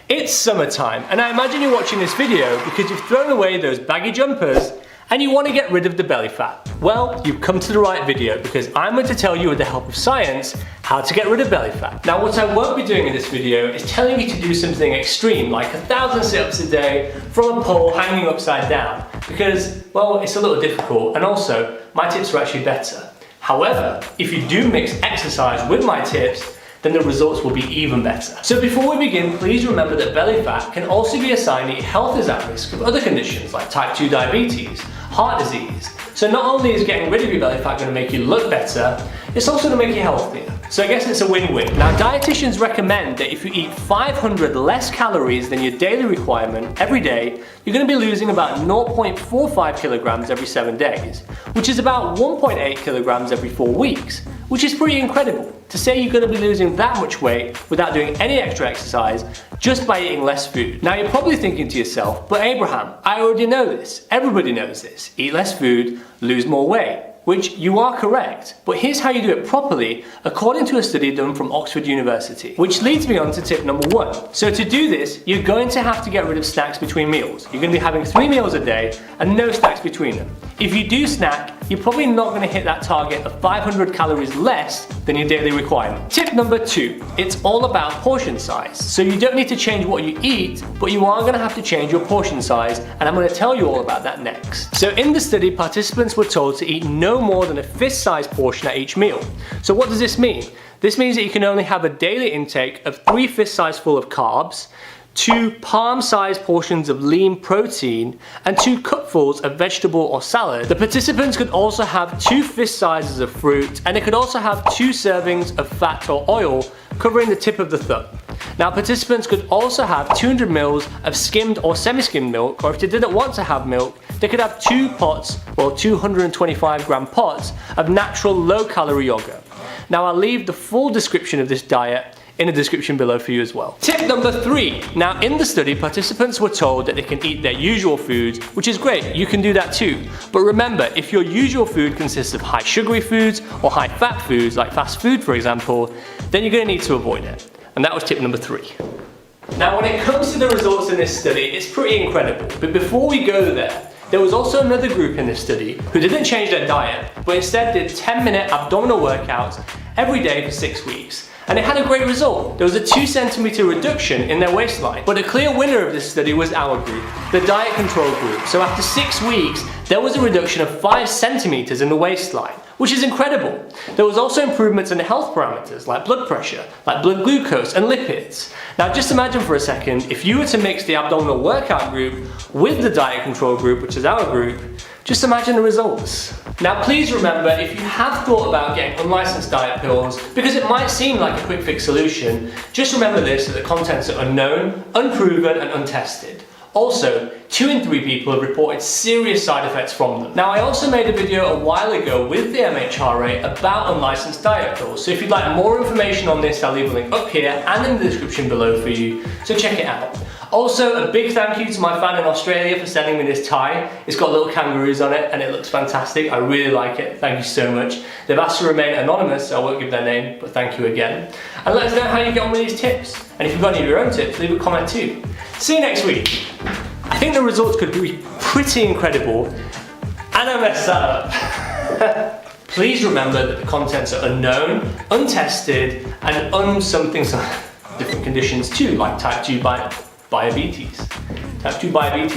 It's summertime, and I imagine you're watching this video because you've thrown away those baggy jumpers and you want to get rid of the belly fat. Well, you've come to the right video because I'm going to tell you with the help of science how to get rid of belly fat. Now, what I won't be doing in this video is telling you to do something extreme like 1,000 sit-ups a day from a pole hanging upside down because, well, it's a little difficult, and also my tips are actually better. However, if you do mix exercise with my tips, then the results will be even better. So before we begin, please remember that belly fat can also be a sign that your health is at risk of other conditions like type 2 diabetes, heart disease. So not only is getting rid of your belly fat going to make you look better, it's also going to make you healthier. So I guess it's a win-win. Now, dietitians recommend that if you eat 500 less calories than your daily requirement every day, you're going to be losing about 0.45 kilograms every 7 days, which is about 1.8 kilograms every 4 weeks, which is pretty incredible. To say you're going to be losing that much weight without doing any extra exercise just by eating less food. Now, you're probably thinking to yourself, but Abraham, I already know this. Everybody knows this. Eat less food, lose more weight. Which you are correct, but here's how you do it properly according to a study done from Oxford University. Which leads me on to tip number 1. So to do this, you're going to have to get rid of snacks between meals. You're going to be having 3 meals a day and no snacks between them. If you do snack, you're probably not going to hit that target of 500 calories less than your daily requirement. Tip number 2, it's all about portion size. So you don't need to change what you eat, but you are going to have to change your portion size, and I'm going to tell you all about that next. So in the study, participants were told to eat no more than a fist-sized portion at each meal. So what does this mean? This means that you can only have a daily intake of 3 fist-sized full of carbs, 2 palm-sized portions of lean protein, and 2 cupfuls of vegetable or salad. The participants could also have 2 fist sizes of fruit, and they could also have 2 servings of fat or oil covering the tip of the thumb. Now, participants could also have 200 ml of skimmed or semi-skimmed milk, or if they didn't want to have milk, they could have 2 pots, or 225 gram pots of natural low-calorie yogurt. Now, I'll leave the full description of this diet in the description below for you as well. Tip number 3. Now, in the study, participants were told that they can eat their usual foods, which is great, you can do that too. But remember, if your usual food consists of high sugary foods or high fat foods, like fast food for example, then you're going to need to avoid it. And that was tip number 3. Now, when it comes to the results in this study, it's pretty incredible. But before we go there was also another group in this study who didn't change their diet, but instead did 10-minute abdominal workouts every day for 6 weeks. And it had a great result. There was a 2-centimeter reduction in their waistline. But the clear winner of this study was our group, the diet control group. So after 6 weeks, there was a reduction of 5 centimeters in the waistline, which is incredible. There was also improvements in the health parameters like blood pressure, like blood glucose and lipids. Now just imagine for a second, if you were to mix the abdominal workout group with the diet control group, which is our group, just imagine the results. Now please remember, if you have thought about getting unlicensed diet pills, because it might seem like a quick fix solution, just remember this, that the contents are unknown, unproven and untested. Also, 2 in 3 people have reported serious side effects from them. Now, I also made a video a while ago with the MHRA about unlicensed diet pills, so if you'd like more information on this, I'll leave a link up here and in the description below for you, so check it out. Also, a big thank you to my fan in Australia for sending me this tie. It's got little kangaroos on it and it looks fantastic. I really like it. Thank you so much. They've asked to remain anonymous, so I won't give their name, but thank you again. And let us know how you get on with these tips. And if you've got any of your own tips, leave a comment too. See you next week. I think the results could be pretty incredible, and I messed that up. Please remember that the contents are unknown, untested, and something different conditions too, like type 2 diabetes. Type 2 diabetes.